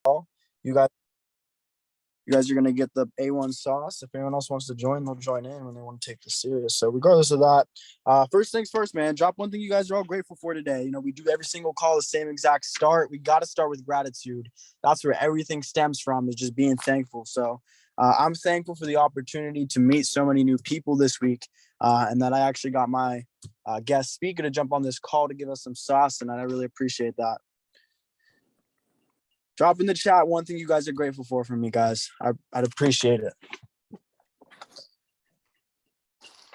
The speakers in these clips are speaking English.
You guys you guys are going to get the A1 sauce. If anyone else wants to join, they'll join in when they want to take this serious. So regardless of that, first things first, man, drop one thing you guys are all grateful for today. You know, we do every single call the same exact start. We got to start with gratitude. That's where everything stems from, is just being thankful. So I'm thankful for the opportunity to meet so many new people this week, and that I actually got my guest speaker to jump on this call to give us some sauce, and I really appreciate that. Drop in the chat one thing you guys are grateful for from me, guys. I'd appreciate it.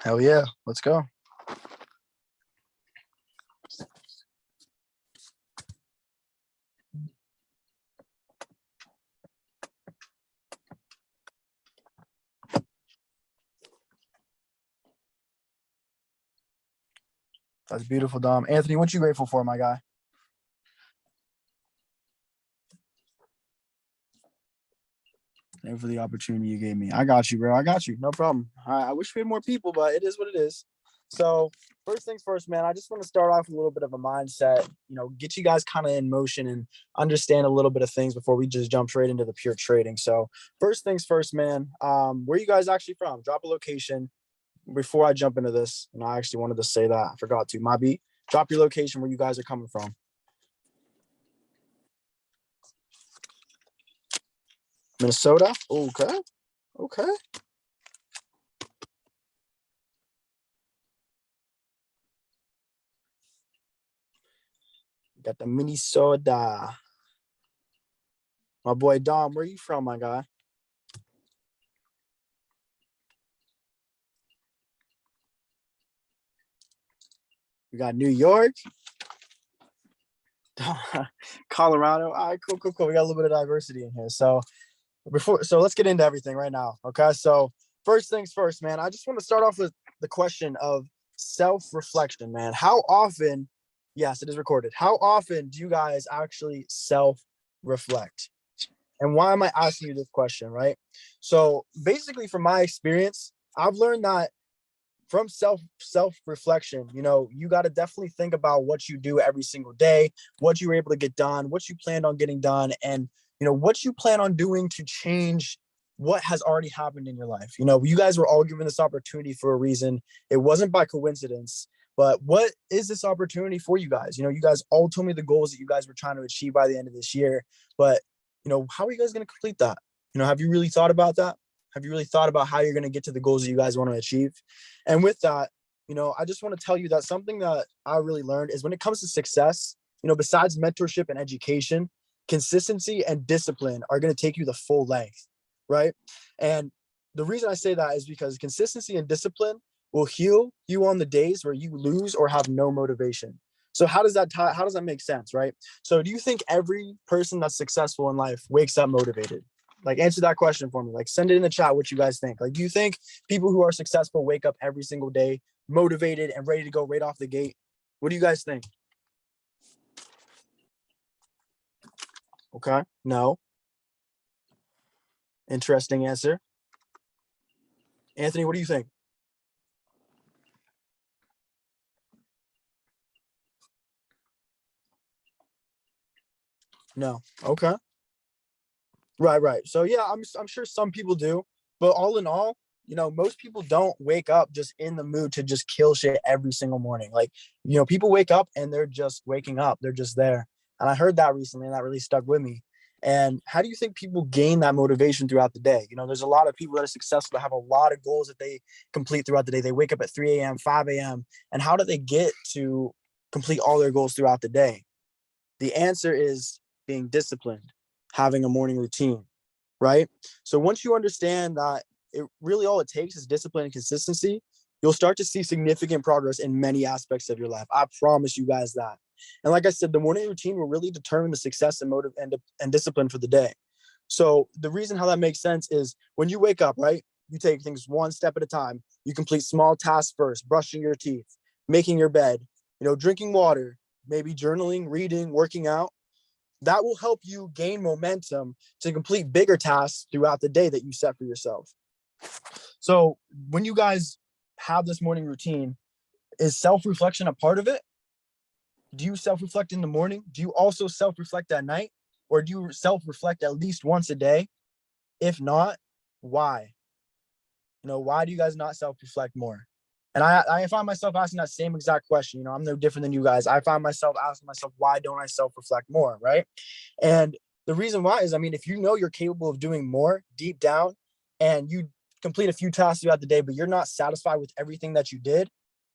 Hell yeah. Let's go. That's beautiful, Dom. Anthony, what you grateful for, my guy? Thank you for the opportunity you gave me. I got you, bro. I got you. No problem. I wish we had more people, but it is what it is. So first things first, man, I just want to start off with a little bit of a mindset, get you guys kind of in motion and understand a little bit of things before we just jump straight into the pure trading. So first things first, man, where are you guys actually from? Drop a location before I jump into this. And I actually wanted to say that. I forgot to. My B, drop your location where you guys are coming from. Minnesota. Okay. Okay. Got the Minnesota. My boy Dom, where are you from, my guy? We got New York. Colorado. All right, cool. We got a little bit of diversity in here. So let's get into everything right now. Okay. So first things first, man, I just want to start off with the question of self-reflection, man. How often, yes, it is recorded. How often do you guys actually self-reflect? And why am I asking you this question, right? So basically, from my experience, I've learned that from self-reflection, you got to definitely think about what you do every single day, what you were able to get done, what you planned on getting done, and what you plan on doing to change what has already happened in your life. You guys were all given this opportunity for a reason. It wasn't by coincidence. But what is this opportunity for you guys? You guys all told me the goals that you guys were trying to achieve by the end of this year. But how are you guys going to complete that? Have you really thought about that? Have you really thought about how you're going to get to the goals that you guys want to achieve? And with that, I just want to tell you that something that I really learned is when it comes to success, besides mentorship and education, consistency and discipline are going to take you the full length, right? And the reason I say that is because consistency and discipline will heal you on the days where you lose or have no motivation. So how does that make sense, right? So do you think every person that's successful in life wakes up motivated? Like, answer that question for me. Like, send it in the chat what you guys think. Like, do you think people who are successful wake up every single day motivated and ready to go right off the gate? What do you guys think? Okay. No. Interesting answer. Anthony, what do you think? No. Okay. Right. So yeah, I'm sure some people do, but all in all, most people don't wake up just in the mood to just kill shit every single morning. Like, people wake up and they're just waking up. They're just there. And I heard that recently and that really stuck with me. And how do you think people gain that motivation throughout the day? There's a lot of people that are successful that have a lot of goals that they complete throughout the day. They wake up at 3 a.m., 5 a.m. And how do they get to complete all their goals throughout the day? The answer is being disciplined, having a morning routine, right? So once you understand that it really all it takes is discipline and consistency, you'll start to see significant progress in many aspects of your life. I promise you guys that. And like I said, the morning routine will really determine the success and motive and discipline for the day. So the reason how that makes sense is when you wake up, right? You take things one step at a time. You complete small tasks first, brushing your teeth, making your bed, drinking water, maybe journaling, reading, working out. That will help you gain momentum to complete bigger tasks throughout the day that you set for yourself. So when you guys have this morning routine, is self-reflection a part of it? Do you self-reflect in the morning? Do you also self-reflect at night? Or do you self-reflect at least once a day? If not, why? Why do you guys not self-reflect more? And I find myself asking that same exact question. I'm no different than you guys. I find myself asking myself, why don't I self-reflect more, right? And the reason why is, if you know you're capable of doing more deep down, and you complete a few tasks throughout the day, but you're not satisfied with everything that you did,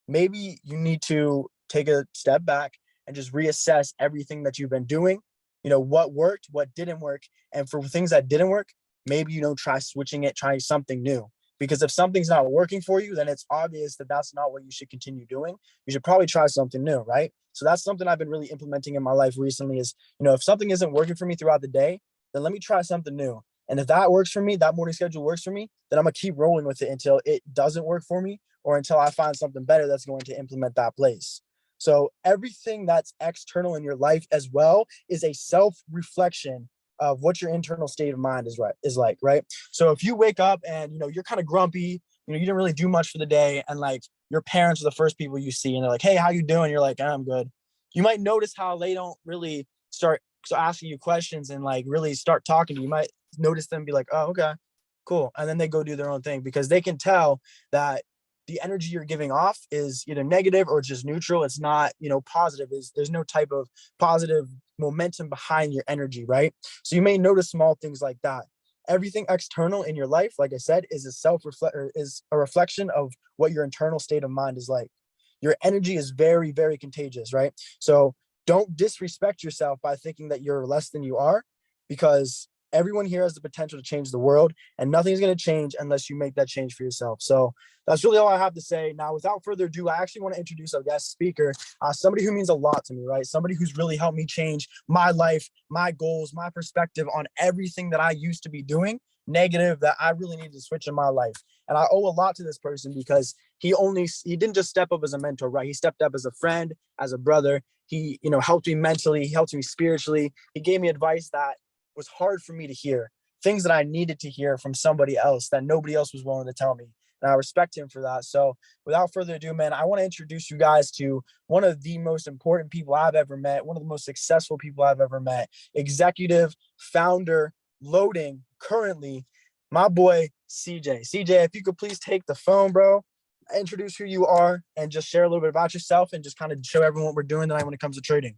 maybe you need to take a step back and just reassess everything that you've been doing. What worked, what didn't work. And for things that didn't work, maybe, try switching it, try something new. Because if something's not working for you, then it's obvious that that's not what you should continue doing. You should probably try something new, right? So that's something I've been really implementing in my life recently is, if something isn't working for me throughout the day, then let me try something new. And if that works for me, that morning schedule works for me, then I'm gonna keep rolling with it until it doesn't work for me, or until I find something better that's going to implement that place. So everything that's external in your life as well is a self-reflection of what your internal state of mind is like, right? So if you wake up and you're kind of grumpy, you didn't really do much for the day, and like your parents are the first people you see, and they're like, "Hey, how you doing?" You're like, "I'm good." You might notice how they don't really start asking you questions and like really start talking to you. You might notice them be like, "Oh, okay, cool," and then they go do their own thing because they can tell that the energy you're giving off is either negative or just neutral. It's not, positive. There's no type of positive momentum behind your energy, right? So you may notice small things like that. Everything external in your life, like I said, is a reflection of what your internal state of mind is like. Your energy is very, very contagious, right? So don't disrespect yourself by thinking that you're less than you are, because everyone here has the potential to change the world, and nothing's going to change unless you make that change for yourself. So that's really all I have to say. Now, without further ado, I actually want to introduce our guest speaker, somebody who means a lot to me, right? Somebody who's really helped me change my life, my goals, my perspective on everything that I used to be doing negative that I really needed to switch in my life. And I owe a lot to this person because he didn't just step up as a mentor, right? He stepped up as a friend, as a brother. He, helped me mentally, he helped me spiritually. He gave me advice that was hard for me to hear, things that I needed to hear from somebody else that nobody else was willing to tell me. And I respect him for that. So without further ado, man, I want to introduce you guys to one of the most important people I've ever met, one of the most successful people I've ever met, executive, founder, loading, currently, my boy, CJ. CJ, if you could please take the phone, bro, introduce who you are, and just share a little bit about yourself and just kind of show everyone what we're doing tonight when it comes to trading.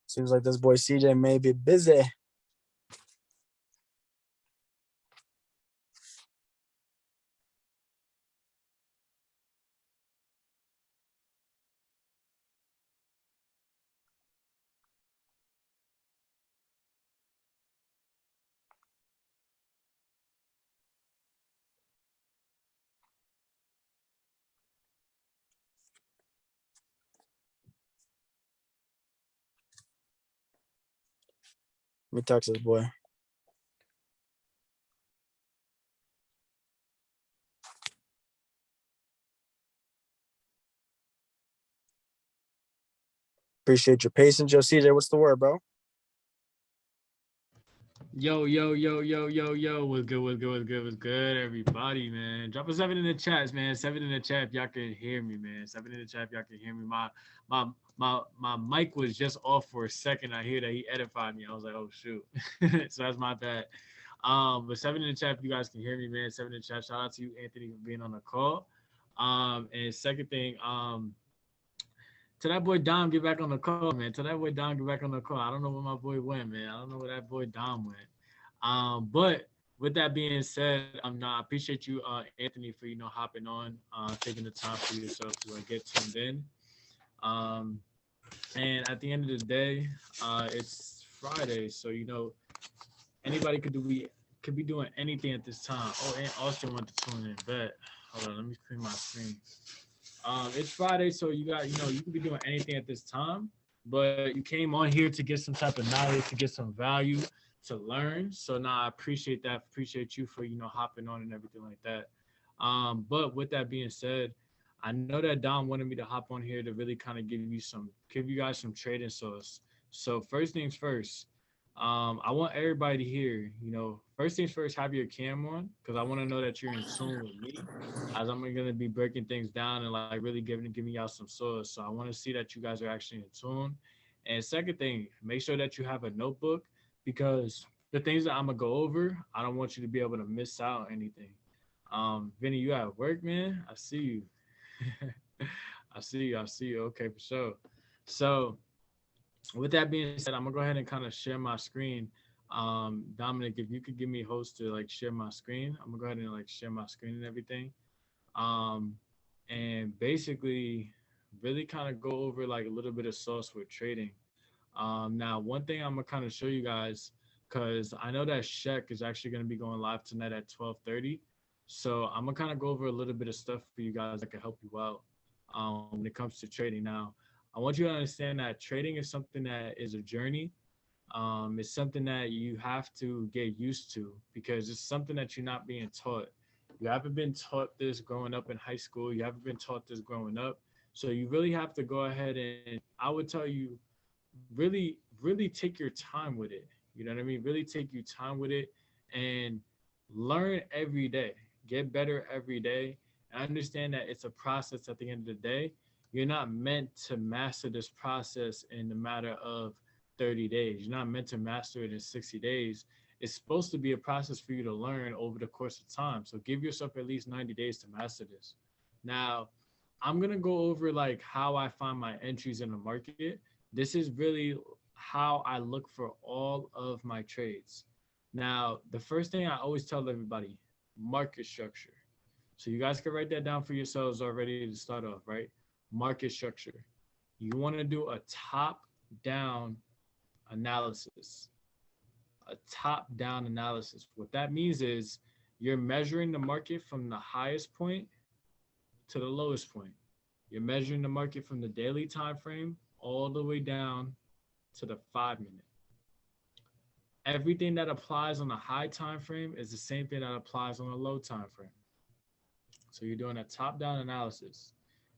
Seems like this boy CJ may be busy. Let me text this boy. Appreciate your patience. Yo, CJ, what's the word, bro? Yo, yo, yo, yo, yo, yo. What's good, what's good, what's good, what's good, everybody, man. Drop a 7 in the chats, man. 7 in the chat if y'all can hear me, man. 7 in the chat if y'all can hear me. My mic was just off for a second. I hear that he edified me. I was like, oh shoot. So that's my bad. But 7 in the chat if you guys can hear me, man. 7 in the chat. Shout out to you, Anthony, for being on the call. And second thing, tell that boy Dom get back on the call, man. Tell that boy Dom get back on the call. I don't know where my boy went, man. I don't know where that boy Dom went. But with that being said, no, I appreciate you, Anthony, for hopping on, taking the time for yourself to get tuned in. And at the end of the day, it's Friday, so anybody could be doing anything at this time. Oh, and Austin went to tune in. Bet. Hold on, let me clear my screen. It's Friday, so you could be doing anything at this time, but you came on here to get some type of knowledge, to get some value, to learn. So now I appreciate that. Appreciate you for hopping on and everything like that. But with that being said, I know that Dom wanted me to hop on here to really kind of give you guys some trading sauce. So first things first, I want everybody to hear, first things first, have your cam on because I want to know that you're in tune with me as I'm going to be breaking things down and like really giving y'all some sauce. So I want to see that you guys are actually in tune. And second thing, make sure that you have a notebook because the things that I'm gonna go over, I don't want you to be able to miss out anything. Vinny, you at work, man? I see you. I see you. I see you. Okay, for sure. So with that being said, I'm gonna go ahead and kind of share my screen. Dominic, if you could give me a host to like share my screen, I'm gonna go ahead and like share my screen and everything. Um, and basically really kind of go over like a little bit of sauce with trading. Now, one thing I'm gonna kind of show you guys, because I know that Sheck is actually gonna be going live tonight at 12:30. So I'm gonna kind of go over a little bit of stuff for you guys that can help you out when it comes to trading. Now, I want you to understand that trading is something that is a journey. It's something that you have to get used to because it's something that you're not being taught. You haven't been taught this growing up in high school. You haven't been taught this growing up. So you really have to go ahead and I would tell you really take your time with it. You know what I mean? Really take your time with it and learn every day. Get better every day. And understand that it's a process at the end of the day. You're not meant to master this process in the matter of 30 days. You're not meant to master it in 60 days. It's supposed to be a process for you to learn over the course of time. So give yourself at least 90 days to master this. Now, I'm going to go over like how I find my entries in the market. This is really how I look for all of my trades. Now, the first thing I always tell everybody, market structure. So you guys can write that down for yourselves already to start off, right? Market structure. You want to do a top-down analysis. A top-down analysis. What that means is you're measuring the market from the highest point to the lowest point. You're measuring the market from the daily time frame all the way down to the 5 minute. Everything that applies on a high time frame is the same thing that applies on a low time frame. So you're doing a top-down analysis.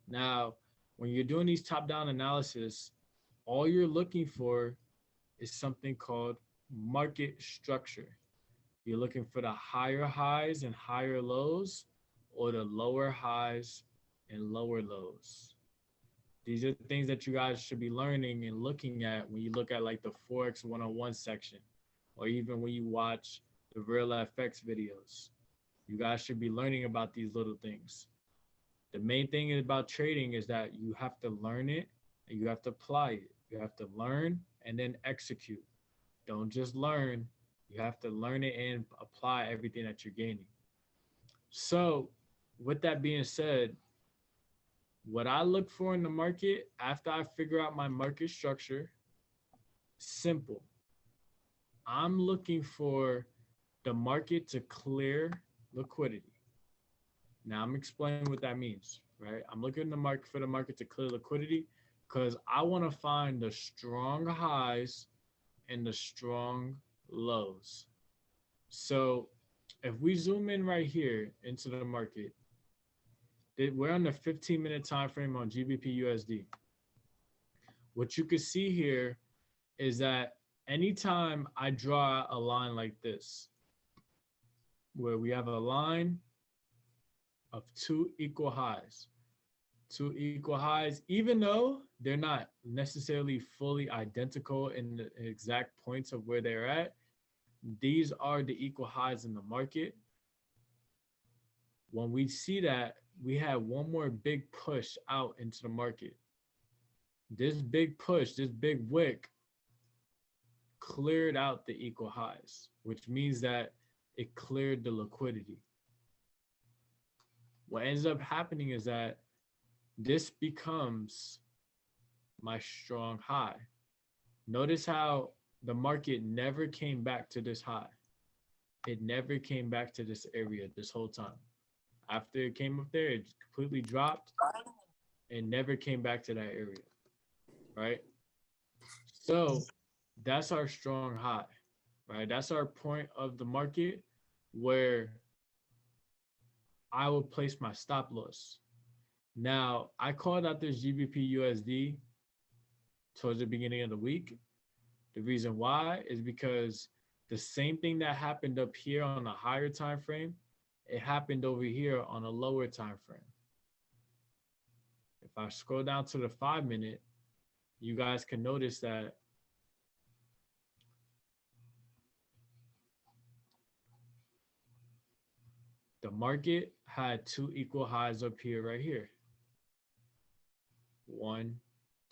Now, when you're doing these top-down analysis, all you're looking for is something called market structure. You're looking for the higher highs and higher lows or the lower highs and lower lows. These are things that you guys should be learning and looking at when you look at like the Forex 101 section, or even when you watch the Real FX videos. You guys should be learning about these little things. The main thing about trading is that you have to learn it and you have to apply it. You have to learn and then execute. Don't just learn. You have to learn it and apply everything that you're gaining. So with that being said, what I look for in the market after I figure out my market structure, simple. I'm looking for the market to clear liquidity. Now I'm explaining what that means, right? I'm looking in the market for the market to clear liquidity because I want to find the strong highs and the strong lows. So if we zoom in right here into the market, we're on the 15-minute time frame on GBP USD. What you can see here is that anytime I draw a line like this, where we have a line of two equal highs, even though they're not necessarily fully identical in the exact points of where they're at, these are the equal highs in the market. When we see that, we have one more big push out into the market. This big push, this big wick cleared out the equal highs, which means that it cleared the liquidity. What ends up happening is that this becomes my strong high. Notice how the market never came back to this high. It never came back to this area this whole time. After it came up there, it completely dropped and never came back to that area, right? So that's our strong high, right? That's our point of the market where I will place my stop loss. Now, I called out this GBP USD towards the beginning of the week. The reason why is because the same thing that happened up here on a higher time frame, it happened over here on a lower time frame. If I scroll down to the 5-minute, you guys can notice that the market had two equal highs up here, right here. 1,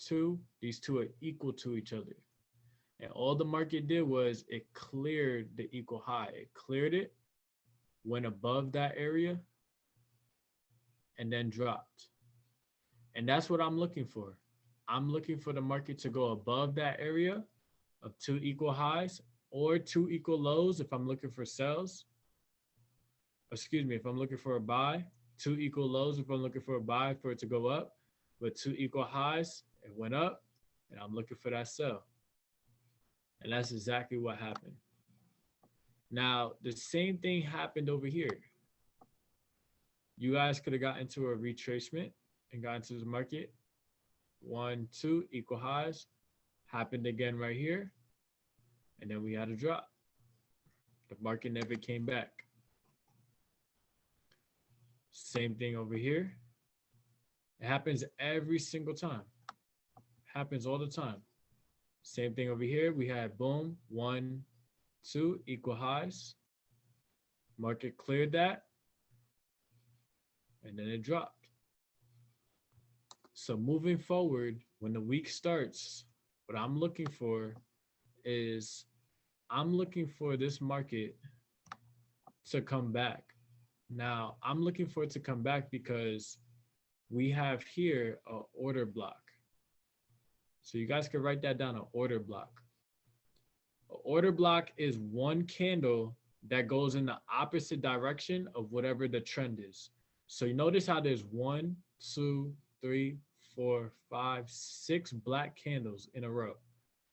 2, these two are equal to each other. And all the market did was it cleared the equal high. It cleared it, went above that area, and then dropped. And that's what I'm looking for. I'm looking for the market to go above that area of two equal highs or two equal lows if I'm looking for sells. Excuse me, if I'm looking for a buy, two equal lows if I'm looking for a buy for it to go up, but two equal highs, it went up, and I'm looking for that sell. And that's exactly what happened. Now, the same thing happened over here. You guys could have got into a retracement and got into the market. 1, 2, equal highs. Happened again right here. And then we had a drop. The market never came back. Same thing over here. It happens every single time. Happens all the time. Same thing over here. We had boom, 1, 2, equal highs. Market cleared that. And then it dropped. So moving forward, when the week starts, what I'm looking for is I'm looking for this market to come back. Now, I'm looking for it to come back because we have here an order block. So you guys can write that down, an order block. An order block is one candle that goes in the opposite direction of whatever the trend is. So you notice how there's 1, 2, 3, 4, 5, 6 black candles in a row.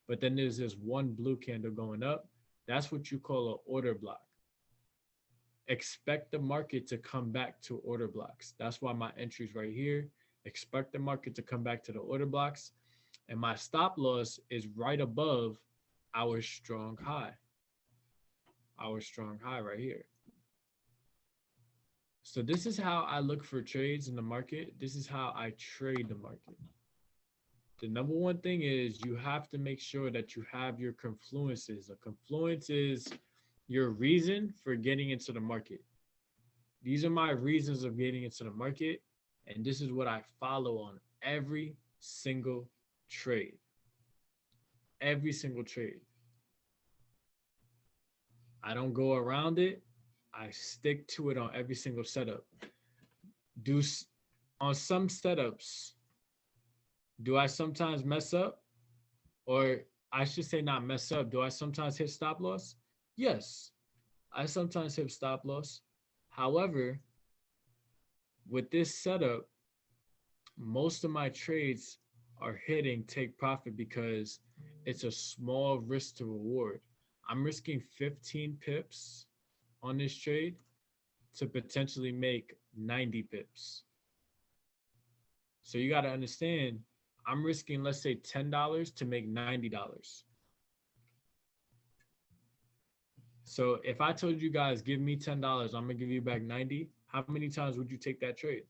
But then there's this one blue candle going up. That's what you call an order block. Expect the market to come back to order blocks. That's why my entry's right here. Expect the market to come back to the order blocks. And my stop loss is right above our strong high. Our strong high right here. So this is how I look for trades in the market. This is how I trade the market. The number one thing is you have to make sure that you have your confluences. A confluence is your reason for getting into the market. These are my reasons of getting into the market, and this is what I follow on every single trade. Every single trade. I don't go around it. I stick to it on every single setup. On some setups, do I sometimes mess up? Or I should say not mess up. Do I sometimes hit stop loss? Yes, I sometimes hit stop loss. However, with this setup, most of my trades are hitting take profit because it's a small risk to reward. I'm risking 15 pips on this trade to potentially make 90 pips. So you got to understand, I'm risking, let's say, $10 to make $90. So if I told you guys, give me $10, I'm going to give you back 90, how many times would you take that trade?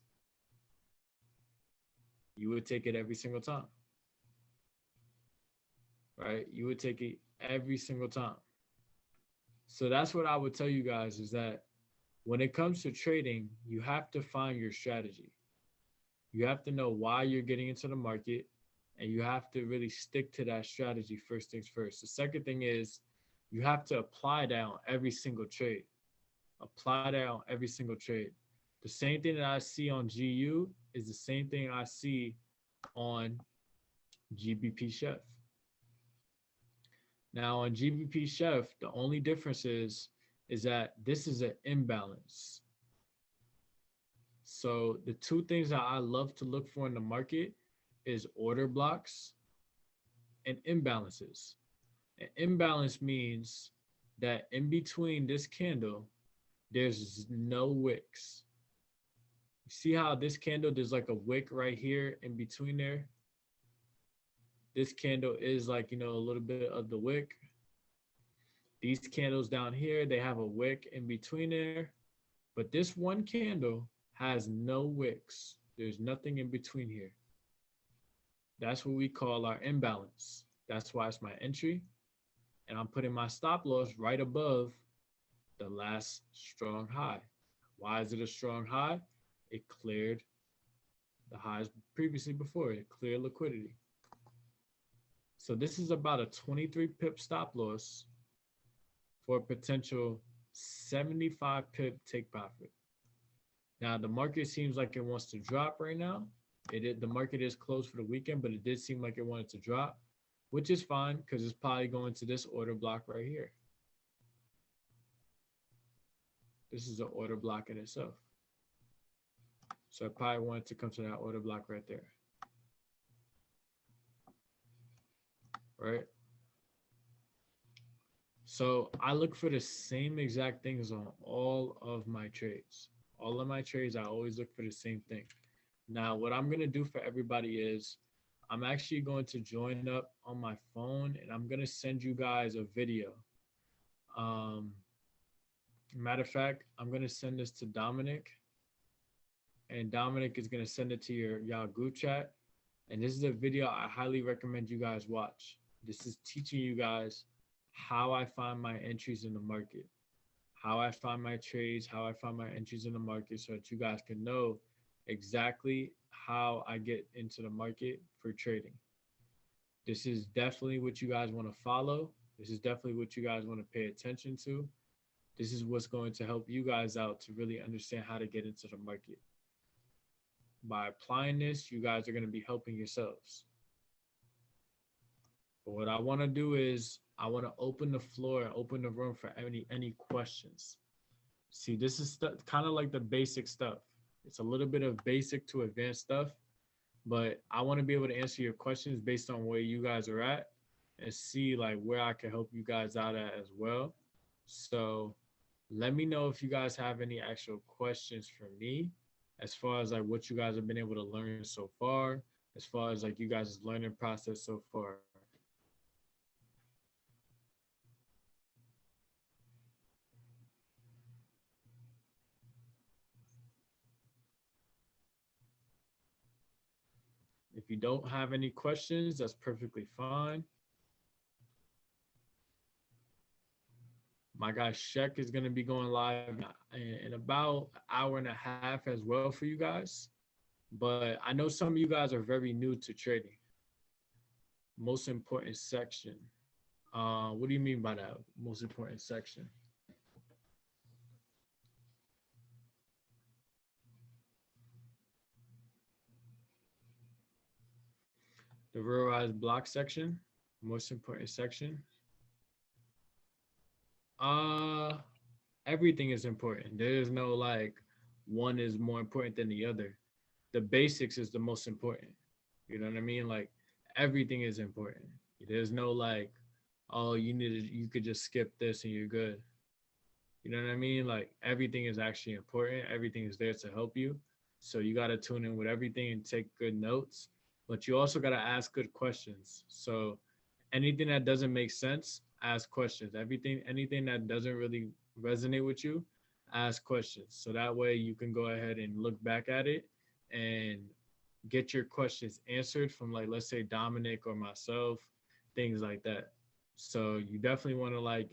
You would take it every single time. Right? You would take it every single time. So that's what I would tell you guys is that when it comes to trading, you have to find your strategy. You have to know why you're getting into the market, and you have to really stick to that strategy first things first. The second thing is you have to apply that on every single trade. Apply that on every single trade. The same thing that I see on GU is the same thing I see on GBP Chef. Now on GBP Chef, the only difference is that this is an imbalance. So the two things that I love to look for in the market is order blocks and imbalances. An imbalance means that in between this candle, there's no wicks. You See how this candle, there's like a wick right here in between there. This candle is like, a little bit of the wick. These candles down here, they have a wick in between there. But this one candle has no wicks. There's nothing in between here. That's what we call our imbalance. That's why it's my entry. And I'm putting my stop loss right above the last strong high. Why is it a strong high? It cleared the highs previously before. It cleared liquidity. So this is about a 23 pip stop loss for a potential 75 pip take profit. Now the market seems like it wants to drop right now. The market is closed for the weekend, but it did seem like it wanted to drop, which is fine because it's probably going to this order block right here. This is an order block in itself. So I probably wanted to come to that order block right there. Right? So I look for the same exact things on all of my trades. All of my trades, I always look for the same thing. Now, what I'm going to do for everybody is I'm actually going to join up on my phone and I'm going to send you guys a video. Matter of fact, I'm going to send this to Dominic, and Dominic is going to send it to y'all group chat. And this is a video I highly recommend you guys watch. This is teaching you guys how I find my entries in the market, how I find my trades, how I find my entries in the market, so that you guys can know exactly how I get into the market for trading. This is definitely what you guys want to follow. This is definitely what you guys want to pay attention to. This is what's going to help you guys out to really understand how to get into the market. By applying this, you guys are going to be helping yourselves. But what I want to do is I want to open the floor, open the room for any questions. See, this is kind of like the basic stuff. It's a little bit of basic to advanced stuff, but I want to be able to answer your questions based on where you guys are at and see like where I can help you guys out at as well. So let me know if you guys have any actual questions for me as far as like what you guys have been able to learn so far, as far as like you guys' learning process so far. If you don't have any questions, that's perfectly fine. My guy Shek is going to be going live in about an hour and a half as well for you guys. But I know some of you guys are very new to trading. Most important section. What do you mean by that? Most important section? The realized block section. Most important section. Everything is important. There is no like one is more important than the other. The basics is the most important. You know what I mean? Like everything is important. There's no like, oh, you could just skip this and you're good. You know what I mean? Like everything is actually important. Everything is there to help you. So you got to tune in with everything and take good notes, but you also got to ask good questions. So anything that doesn't make sense, ask questions. Anything that doesn't really resonate with you, ask questions. So that way you can go ahead and look back at it and get your questions answered from like, let's say Dominic or myself, things like that. So you definitely want to like,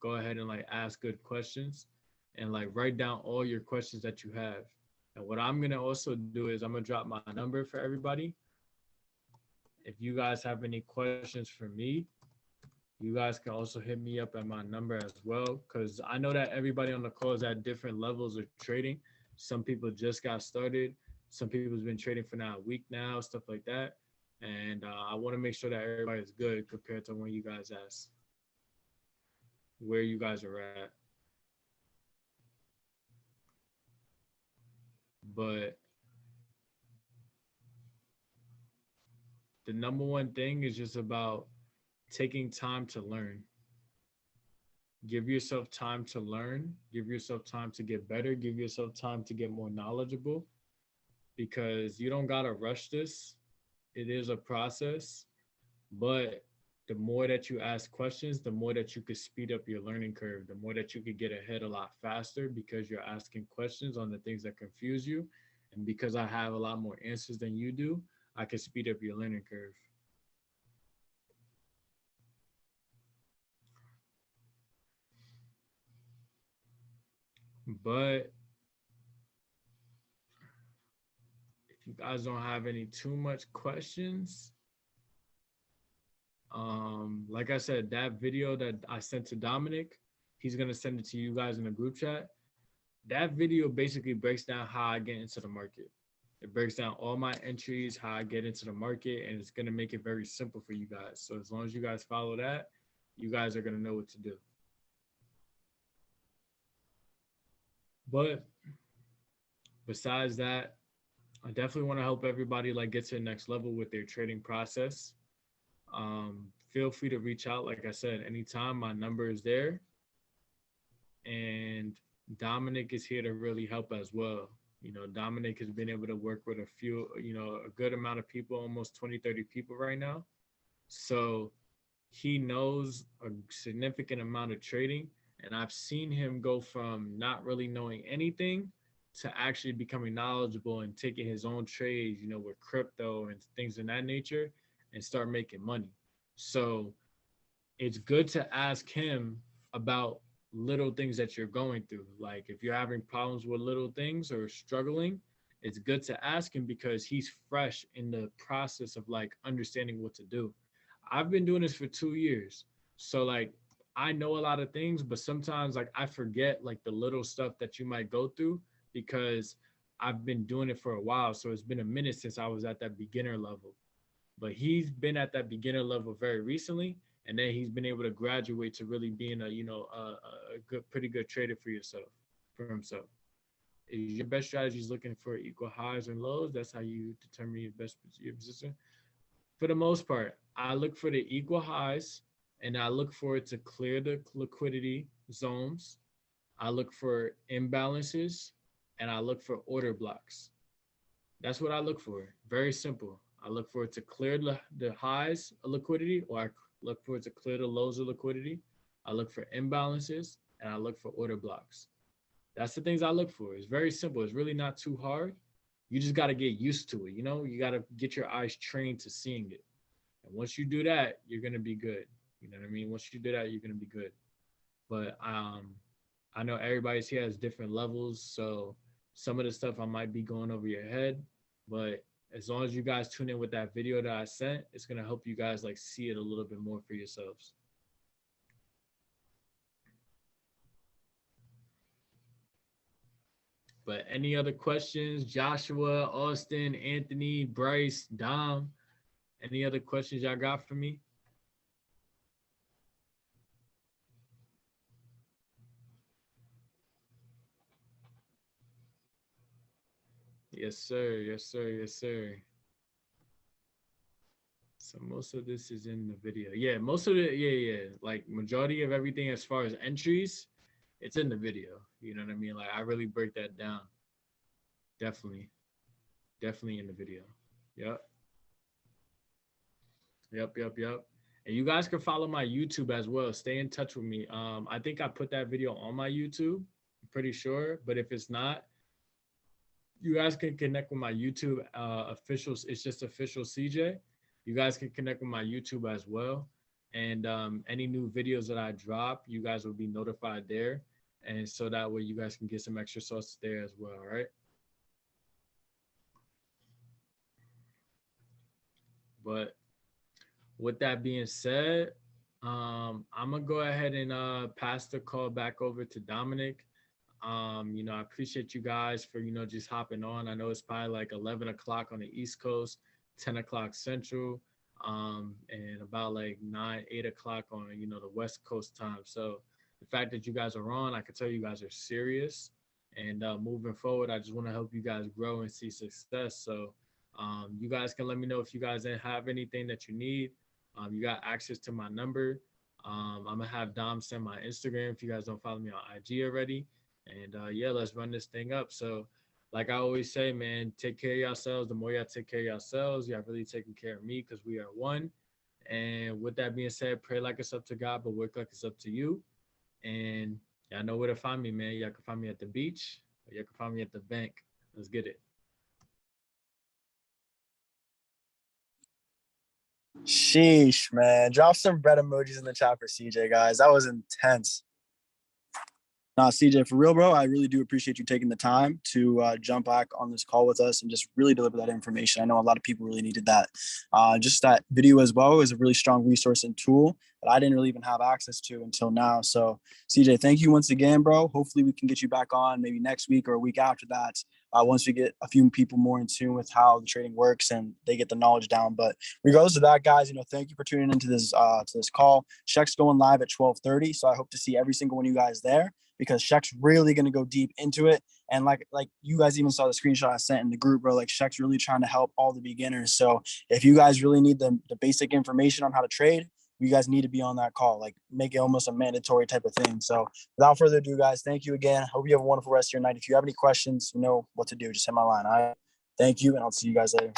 go ahead and like ask good questions and like write down all your questions that you have. And what I'm going to also do is I'm going to drop my number for everybody. If you guys have any questions for me, you guys can also hit me up at my number as well, because I know that everybody on the call is at different levels of trading. Some people just got started. Some people's been trading for now a week now, stuff like that. And I want to make sure that everybody's good compared to when you guys ask where you guys are at. But the number one thing is just about taking time to learn. Give yourself time to learn. Give yourself time to get better. Give yourself time to get more knowledgeable. because you don't gotta rush this. It is a process, but the more that you ask questions, the more that you could speed up your learning curve, the more that you could get ahead a lot faster because you're asking questions on the things that confuse you. And because I have a lot more answers than you do, I can speed up your learning curve. But if you guys don't have any too much questions, like I said, that video that I sent to Dominic, he's gonna send it to you guys in the group chat. That video basically breaks down how I get into the market. It breaks down all my entries, how I get into the market, and it's gonna make it very simple for you guys. So as long as you guys follow that, you guys are gonna know what to do. But besides that, I definitely want to help everybody like get to the next level with their trading process. Feel free to reach out. Like I said, anytime, my number is there. And Dominic is here to really help as well. You know, Dominic has been able to work with a few, a good amount of people, almost 20, 30 people right now. So he knows a significant amount of trading. And I've seen him go from not really knowing anything to actually becoming knowledgeable and taking his own trades, with crypto and things of that nature and start making money. So it's good to ask him about little things that you're going through. Like if you're having problems with little things or struggling, it's good to ask him because he's fresh in the process of like understanding what to do. I've been doing this for 2 years. So like I know a lot of things, but sometimes like I forget like the little stuff that you might go through because I've been doing it for a while. So it's been a minute since I was at that beginner level. But he's been at that beginner level very recently, and then he's been able to graduate to really being a good, pretty good trader for himself. Is your best strategy is looking for equal highs and lows? That's how you determine your position. For the most part, I look for the equal highs, and I look for it to clear the liquidity zones. I look for imbalances, and I look for order blocks. That's what I look for. Very simple. I look for it to clear the highs of liquidity, or I look for it to clear the lows of liquidity. I look for imbalances, and I look for order blocks. That's the things I look for. It's very simple. It's really not too hard. You just got to get used to it. You got to get your eyes trained to seeing it. And once you do that, you're going to be good. You know what I mean? Once you do that, you're going to be good. But I know everybody's here has different levels. So some of the stuff I might be going over your head, but as long as you guys tune in with that video that I sent, it's going to help you guys like see it a little bit more for yourselves. But any other questions? Joshua, Austin, Anthony, Bryce, Dom, any other questions y'all got for me? Yes, sir. Yes, sir. Yes, sir. So most of this is in the video. Yeah, most of it, yeah. Like majority of everything as far as entries, it's in the video. You know what I mean? Like I really break that down. Definitely. Definitely in the video. Yep. Yep. And you guys can follow my YouTube as well. Stay in touch with me. I think I put that video on my YouTube. I'm pretty sure. But if it's not, you guys can connect with my YouTube officials. It's just official CJ. You guys can connect with my YouTube as well. And any new videos that I drop, you guys will be notified there. And so that way you guys can get some extra sauce there as well. All right. But with that being said, I'm gonna go ahead and pass the call back over to Dominic. I appreciate you guys for just hopping on. I know it's probably like 11 o'clock on the East Coast, 10 o'clock Central, and about like 8 o'clock on the West Coast time. So the fact that you guys are on, I can tell you guys are serious. And moving forward, I just want to help you guys grow and see success. So you guys can let me know if you guys have anything that you need. You got access to my number. I'm gonna have Dom send my Instagram if you guys don't follow me on IG already. And yeah, let's run this thing up. So like I always say, man, take care of yourselves. The more y'all take care of yourselves, y'all really taking care of me because we are one. And with that being said, pray like it's up to God, but work like it's up to you. And y'all know where to find me, man. Y'all can find me at the beach, or y'all can find me at the bank. Let's get it. Sheesh, man. Drop some bread emojis in the chat for CJ, guys. That was intense. Nah, CJ, for real, bro, I really do appreciate you taking the time to jump back on this call with us and just really deliver that information. I know a lot of people really needed that. Just that video as well is a really strong resource and tool that I didn't really even have access to until now. So, CJ, thank you once again, bro. Hopefully, we can get you back on maybe next week or a week after that. Once we get a few people more in tune with how the trading works and they get the knowledge down. But regardless of that, guys, thank you for tuning into this call. Check's going live at 12:30, so I hope to see every single one of you guys there, because Shaq's really going to go deep into it. And like you guys even saw the screenshot I sent in the group, bro, like Shaq's really trying to help all the beginners. So if you guys really need the basic information on how to trade, you guys need to be on that call, like make it almost a mandatory type of thing. So without further ado, guys, thank you again. Hope you have a wonderful rest of your night. If you have any questions, you know what to do. Just hit my line. All right. Thank you. And I'll see you guys later.